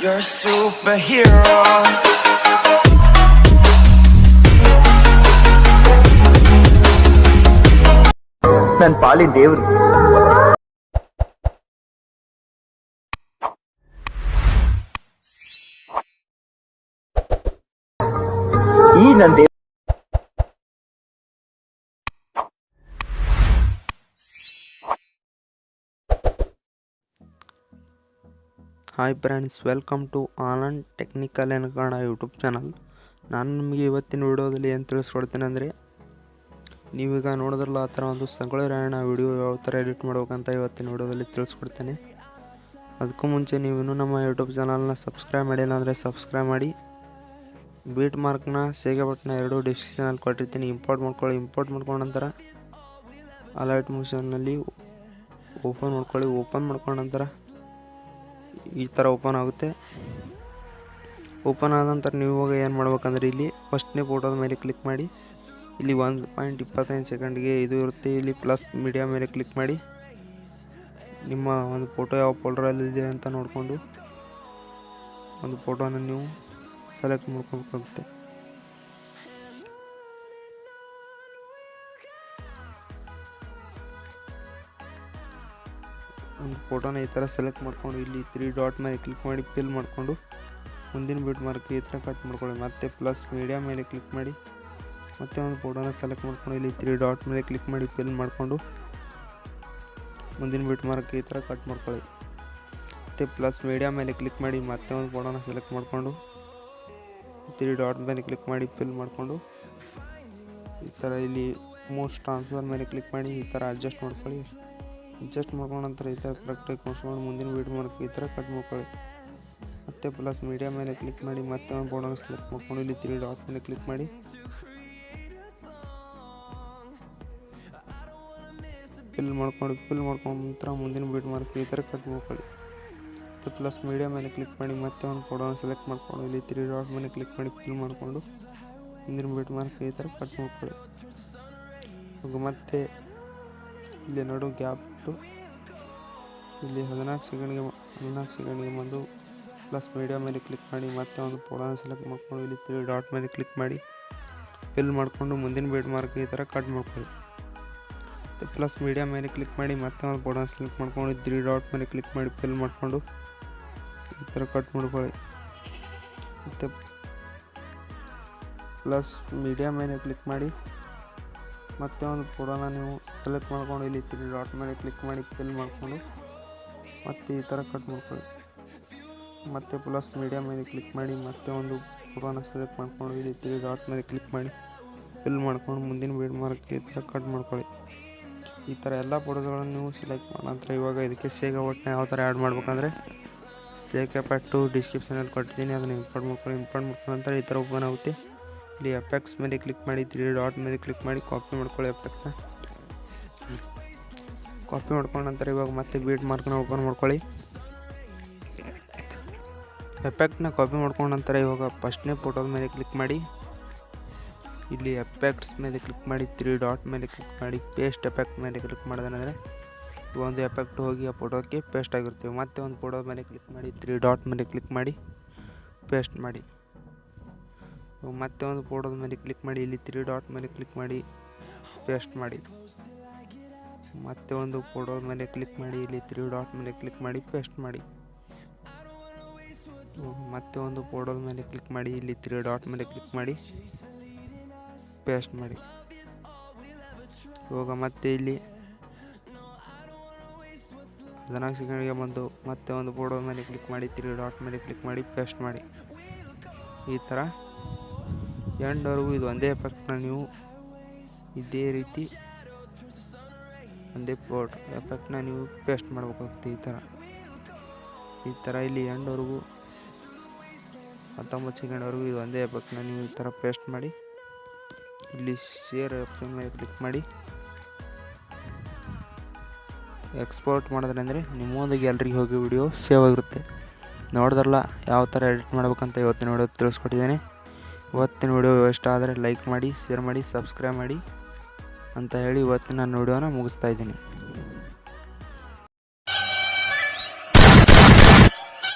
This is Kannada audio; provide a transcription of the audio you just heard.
You're a superhero. ನನ್ನ ಪಾಲಿನ ದೇವ್ರು. ಈ ನನ್ನ ದೇವ್ರು. Hi friends, welcome to Anand technical and Kannada YouTube channel. ನಾನು ನಿಮಗೆ ಇವತ್ತಿನ ವಿಡಿಯೋದಲ್ಲಿ ಏನು ತಿಳಿಸ್ಕೊಡ್ತೇನೆ ಅಂದರೆ, ನೀವೀಗ ನೋಡಿದ್ರಲ್ಲ ಆ ಥರ ಒಂದು ಸಂಗೊಳ್ಳಿ ರಾಯಣ್ಣ ವಿಡಿಯೋ ಯಾವ ಥರ ಎಡಿಟ್ ಮಾಡ್ಬೇಕಂತ ಇವತ್ತಿನ ವಿಡಿಯೋದಲ್ಲಿ ತಿಳಿಸ್ಕೊಡ್ತೇನೆ. ಅದಕ್ಕೂ ಮುಂಚೆ ನೀವು ಇನ್ನೂ ನಮ್ಮ ಯೂಟ್ಯೂಬ್ ಚಾನಲ್ನ ಸಬ್ಸ್ಕ್ರೈಬ್ ಮಾಡಿಲ್ಲ ಅಂದರೆ ಸಬ್ಸ್ಕ್ರೈಬ್ ಮಾಡಿ. ಬೀಟ್ ಮಾರ್ಕ್ನ ಸೇಗೆ ಬಟ್ನ ಎರಡೂ ಡಿಸ್ಕ್ರಿಪ್ಷನಲ್ಲಿ ಕೊಟ್ಟಿರ್ತೀನಿ. ಇಂಪೋರ್ಟ್ ಮಾಡ್ಕೊಂಡ ನಂತರ ಅಲೈಟ್ ಮೋಷನ್ನಲ್ಲಿ ಓಪನ್ ಮಾಡ್ಕೊಳ್ಳಿ. ಓಪನ್ ಮಾಡ್ಕೊಂಡ ನಂತರ ಈ ಥರ ಓಪನ್ ಆಗುತ್ತೆ. ಓಪನ್ ಆದ ನಂತರ ನೀವು ಇವಾಗ ಏನು ಮಾಡ್ಬೇಕಂದ್ರೆ, ಇಲ್ಲಿ ಫಸ್ಟ್ನೇ ಫೋಟೋದ ಮೇಲೆ ಕ್ಲಿಕ್ ಮಾಡಿ. ಇಲ್ಲಿ 1.25 ಸೆಕೆಂಡ್ಗೆ ಇದು ಇರುತ್ತೆ. ಇಲ್ಲಿ ಪ್ಲಸ್ ಮೀಡಿಯಾ ಮೇಲೆ ಕ್ಲಿಕ್ ಮಾಡಿ. ನಿಮ್ಮ ಒಂದು ಫೋಟೋ ಯಾವ ಫೋಲ್ಡರಲ್ಲಿದೆ ಅಂತ ನೋಡಿಕೊಂಡು ಒಂದು ಫೋಟೋನ ನೀವು ಸೆಲೆಕ್ಟ್ ಮಾಡ್ಕೋಬೇಕಾಗುತ್ತೆ. ಒಂದು ಫೋಟೋನ ಈ ಥರ ಸೆಲೆಕ್ಟ್ ಮಾಡಿಕೊಂಡು ಇಲ್ಲಿ 3 ಡಾಟ್ ಮೇಲೆ ಕ್ಲಿಕ್ ಮಾಡಿ ಫಿಲ್ ಮಾಡಿಕೊಂಡು ಮುಂದಿನ ಬೀಟ್ ಮಾರ್ಕ್ ಈ ಥರ ಕಟ್ ಮಾಡ್ಕೊಳ್ಳಿ. ಮತ್ತೆ ಪ್ಲಸ್ ಮೀಡಿಯಾ ಮೇಲೆ ಕ್ಲಿಕ್ ಮಾಡಿ ಮತ್ತೆ ಒಂದು ಫೋಟೋನ ಸೆಲೆಕ್ಟ್ ಮಾಡ್ಕೊಂಡು ಇಲ್ಲಿ 3 ಡಾಟ್ ಮೇಲೆ ಕ್ಲಿಕ್ ಮಾಡಿ ಫಿಲ್ ಮಾಡಿಕೊಂಡು ಮುಂದಿನ ಬೀಟ್ ಮಾರ್ಕ್ ಈ ಥರ ಕಟ್ ಮಾಡ್ಕೊಳ್ಳಿ. ಮತ್ತು ಪ್ಲಸ್ ಮೀಡಿಯಾ ಮೇಲೆ ಕ್ಲಿಕ್ ಮಾಡಿ ಮತ್ತೆ ಒಂದು ಫೋಟೋನ ಸೆಲೆಕ್ಟ್ ಮಾಡಿಕೊಂಡು 3 ಡಾಟ್ ಮೇಲೆ ಕ್ಲಿಕ್ ಮಾಡಿ ಫಿಲ್ ಮಾಡಿಕೊಂಡು ಈ ಥರ ಇಲ್ಲಿ ಮೋಸ್ಟ್ ಟ್ರಾನ್ಸ್ಫರ್ ಮೇಲೆ ಕ್ಲಿಕ್ ಮಾಡಿ ಈ ಥರ ಅಡ್ಜಸ್ಟ್ ಮಾಡ್ಕೊಳ್ಳಿ. ಅಡ್ಜಸ್ಟ್ ಮಾಡ್ಕೊಂಡ ನಂತರ ಈ ಥರ ಕರೆಕ್ಟಾಗಿ ಕೂರಿಸ್ಕೊಂಡು ಮುಂದಿನ ಬೀಟ್ ಮಾರ್ಕ್ ಈ ಥರ ಕಟ್ ಮಾಡ್ಕೊಳ್ಳಿ. ಮತ್ತು ಪ್ಲಸ್ ಮೀಡಿಯಾ ಮೇಲೆ ಕ್ಲಿಕ್ ಮಾಡಿ ಮತ್ತೆ ಒಂದು ಫೋಟೋನ ಸೆಲೆಕ್ಟ್ ಮಾಡ್ಕೊಂಡು ಇಲ್ಲಿ 3 ಡಾಟ್ ಮೇಲೆ ಕ್ಲಿಕ್ ಮಾಡಿ ಫಿಲ್ ಮಾಡ್ಕೊಂಡು ನಂತರ ಮುಂದಿನ ಬೀಟ್ ಮಾರ್ಕ್ ಈ ಥರ ಕಟ್ ಮಾಡ್ಕೊಳ್ಳಿ. ಮತ್ತು ಪ್ಲಸ್ ಮೀಡಿಯಾ ಮೇಲೆ ಕ್ಲಿಕ್ ಮಾಡಿ ಮತ್ತೆ ಒಂದು ಫೋಟೋನ ಸೆಲೆಕ್ಟ್ ಮಾಡ್ಕೊಂಡು ಇಲ್ಲಿ 3 ಡಾಟ್ ಮೇಲೆ ಕ್ಲಿಕ್ ಮಾಡಿ ಫಿಲ್ ಮಾಡಿಕೊಂಡು ಮುಂದಿನ ಬೀಟ್ ಮಾರ್ಕ್ ಈ ಥರ ಕಟ್ ಮಾಡ್ಕೊಳ್ಳಿ. ಮತ್ತೆ ಇಲ್ಲಿ ನಡು ಗ್ಯಾಪ್ ಇಟ್ಟು ಇಲ್ಲಿ 14 ಸೆಕೆಂಡ್ಗೆ ಬಂದು ಪ್ಲಸ್ ಮೀಡಿಯಾ ಮೇಲೆ ಕ್ಲಿಕ್ ಮಾಡಿ ಮತ್ತೆ ಒಂದು ಫೋಟೋನ ಸೆಲೆಕ್ಟ್ ಮಾಡ್ಕೊಂಡು ಇಲ್ಲಿ 3 ಡಾಟ್ ಮೇಲೆ ಕ್ಲಿಕ್ ಮಾಡಿ ಫಿಲ್ ಮಾಡಿಕೊಂಡು ಮುಂದಿನ ಬೀಟ್ ಮಾರ್ಕ್ ಈ ಥರ ಕಟ್ ಮಾಡ್ಕೊಳ್ಳಿ. ಮತ್ತು ಪ್ಲಸ್ ಮೀಡಿಯಾ ಮೇಲೆ ಕ್ಲಿಕ್ ಮಾಡಿ ಮತ್ತೆ ಒಂದು ಫೋಟೋನ ಸೆಲೆಕ್ಟ್ ಮಾಡ್ಕೊಂಡು 3 ಡಾಟ್ ಮೇಲೆ ಕ್ಲಿಕ್ ಮಾಡಿ ಫಿಲ್ ಮಾಡಿಕೊಂಡು ಈ ಥರ ಕಟ್ ಮಾಡ್ಕೊಳ್ಳಿ. ಮತ್ತು ಪ್ಲಸ್ ಮೀಡಿಯಾ ಮೇಲೆ ಕ್ಲಿಕ್ ಮಾಡಿ ಮತ್ತೆ ಒಂದು ಫೋಟೋನ ನೀವು ಸೆಲೆಕ್ಟ್ ಮಾಡ್ಕೊಂಡು ಇಲ್ಲಿ 3 ಡಾಟ್ ಮೇಲೆ ಕ್ಲಿಕ್ ಮಾಡಿ ಫಿಲ್ ಮಾಡಿಕೊಂಡು ಮತ್ತೆ ಈ ಥರ ಕಟ್ ಮಾಡ್ಕೊಳ್ಳಿ. ಮತ್ತು ಪ್ಲಸ್ ಮೀಡಿಯಾ ಮೇಲೆ ಕ್ಲಿಕ್ ಮಾಡಿ ಮತ್ತೆ ಒಂದು ಫೋಟೋನ ಸೆಲೆಕ್ಟ್ ಮಾಡ್ಕೊಂಡು ಇಲ್ಲಿ 3 ಡಾಟ್ ಮೇಲೆ ಕ್ಲಿಕ್ ಮಾಡಿ ಫಿಲ್ ಮಾಡ್ಕೊಂಡು ಮುಂದಿನ ಬೀಟ್ ಮಾರ್ಕ್ ಈ ಥರ ಕಟ್ ಮಾಡ್ಕೊಳ್ಳಿ. ಈ ಥರ ಎಲ್ಲ ಫೋಟೋಸ್ಗಳನ್ನು ನೀವು ಸೆಲೆಕ್ಟ್ ಮಾಡೋ ನಂತರ ಇವಾಗ ಇದಕ್ಕೆ ಸೇಗೆ ಬಟ್ನ ಯಾವ ಥರ ಆ್ಯಡ್ ಮಾಡ್ಬೇಕಂದ್ರೆ, ಸೇಗೆ ಪ್ಯಾಟು ಡಿಸ್ಕ್ರಿಪ್ಷನಲ್ಲಿ ಕೊಟ್ಟಿದ್ದೀನಿ, ಅದನ್ನು ಇಂಪೋರ್ಟ್ ಮಾಡ್ಕೊಂಡು ನಂತರ ಈ ಥರ ಓಪನ್ ಆಗುತ್ತೆ. ಇಲ್ಲಿ ಎಫೆಕ್ಟ್ಸ್ ಮೇಲೆ ಕ್ಲಿಕ್ ಮಾಡಿ 3 ಡಾಟ್ ಮೇಲೆ ಕ್ಲಿಕ್ ಮಾಡಿ ಕಾಪಿ ಮಾಡ್ಕೊಳ್ಳಿ. ಎಫೆಕ್ಟ್ನ ಕಾಪಿ ಮಾಡ್ಕೊಂಡ ನಂತರ ಇವಾಗ ಮತ್ತೆ ಬೀಟ್ ಮಾರ್ಕ್ನ ಓಪನ್ ಮಾಡ್ಕೊಳ್ಳಿ. ಎಫೆಕ್ಟ್ನ ಕಾಪಿ ಮಾಡ್ಕೊಂಡ ನಂತರ ಇವಾಗ ಫಸ್ಟ್ನೇ ಫೋಟೋದ ಮೇಲೆ ಕ್ಲಿಕ್ ಮಾಡಿ ಇಲ್ಲಿ ಎಫೆಕ್ಟ್ಸ್ ಮೇಲೆ ಕ್ಲಿಕ್ ಮಾಡಿ 3 ಡಾಟ್ ಮೇಲೆ ಕ್ಲಿಕ್ ಮಾಡಿ ಪೇಸ್ಟ್ ಎಫೆಕ್ಟ್ ಮೇಲೆ ಕ್ಲಿಕ್ ಮಾಡಿದ್ರೆ ಒಂದು ಎಫೆಕ್ಟ್ ಹೋಗಿ ಆ ಫೋಟೋಕ್ಕೆ ಪೇಸ್ಟ್ ಆಗಿರ್ತೀವಿ. ಮತ್ತೆ ಒಂದು ಫೋಟೋದ ಮೇಲೆ ಕ್ಲಿಕ್ ಮಾಡಿ 3 ಡಾಟ್ ಮೇಲೆ ಕ್ಲಿಕ್ ಮಾಡಿ ಪೇಸ್ಟ್ ಮಾಡಿ. ಮತ್ತೆ ಒಂದು ಫೋಟೋದ ಮೇಲೆ ಕ್ಲಿಕ್ ಮಾಡಿ ಇಲ್ಲಿ 3 ಡಾಟ್ ಮೇಲೆ ಕ್ಲಿಕ್ ಮಾಡಿ ಪೇಸ್ಟ್ ಮಾಡಿ. ಮತ್ತೆ ಒಂದು ಫೋಟೋದ ಮೇಲೆ ಕ್ಲಿಕ್ ಮಾಡಿ ಇಲ್ಲಿ 3 ಡಾಟ್ ಮೇಲೆ ಕ್ಲಿಕ್ ಮಾಡಿ ಪೇಸ್ಟ್ ಮಾಡಿ. ಮತ್ತೆ ಒಂದು ಫೋಟೋದ ಮೇಲೆ ಕ್ಲಿಕ್ ಮಾಡಿ ಇಲ್ಲಿ 3 ಡಾಟ್ ಮೇಲೆ ಕ್ಲಿಕ್ ಮಾಡಿ ಪೇಸ್ಟ್ ಮಾಡಿ. ಇವಾಗ ಮತ್ತೆ ಇಲ್ಲಿ 14 ಸೆಕೆಂಡ್ಗೆ ಬಂದು ಮತ್ತೆ ಒಂದು ಫೋಟೋದ ಮೇಲೆ ಕ್ಲಿಕ್ ಮಾಡಿ 3 ಡಾಟ್ ಮೇಲೆ ಕ್ಲಿಕ್ ಮಾಡಿ ಪೇಸ್ಟ್ ಮಾಡಿ. ಈ ಥರ ಎಂಡ್ವರೆಗೂ ಇದು ಒಂದೇ ಎಫೆಕ್ಟ್ನ ನೀವು ಇದೇ ರೀತಿ ಒಂದೇ ಎಫೆಕ್ಟ್ನ ನೀವು ಪೇಸ್ಟ್ ಮಾಡಬೇಕಾಗುತ್ತೆ. ಈ ಥರ ಇಲ್ಲಿ ಎಂಡ್ವರೆಗೂ 19 ಸೆಕೆಂಡ್ವರೆಗೂ ಇದು ಒಂದೇ ಎಫೆಕ್ಟ್ನ ನೀವು ಈ ಥರ ಪೇಸ್ಟ್ ಮಾಡಿ. ಇಲ್ಲಿ ಶೇರ್ ಆಪ್ಷನ್ ಮೇಲೆ ಕ್ಲಿಕ್ ಮಾಡಿ ಎಕ್ಸ್ಪೋರ್ಟ್ ಮಾಡಿದ್ರೆ ಅಂದರೆ ನಿಮ್ಮೊಂದು ಗ್ಯಾಲರಿಗೆ ಹೋಗಿ ವಿಡಿಯೋ ಸೇವ್ ಆಗಿರುತ್ತೆ. ನೋಡಿದ್ರಲ್ಲ ಯಾವ ಥರ ಎಡಿಟ್ ಮಾಡ್ಬೇಕಂತ ಇವತ್ತಿನ ವಿಡಿಯೋ ತಿಳಿಸ್ಕೊಟ್ಟಿದ್ದೇನೆ. ಇವತ್ತಿನ ವಿಡಿಯೋ ಇಷ್ಟ ಆದರೆ ಲೈಕ್ ಮಾಡಿ, ಶೇರ್ ಮಾಡಿ, ಸಬ್ಸ್ಕ್ರೈಬ್ ಮಾಡಿ ಅಂತ ಹೇಳಿ ಇವತ್ತಿನ ವಿಡಿಯೋನ ಮುಗಿಸ್ತಾ ಇದ್ದೀನಿ.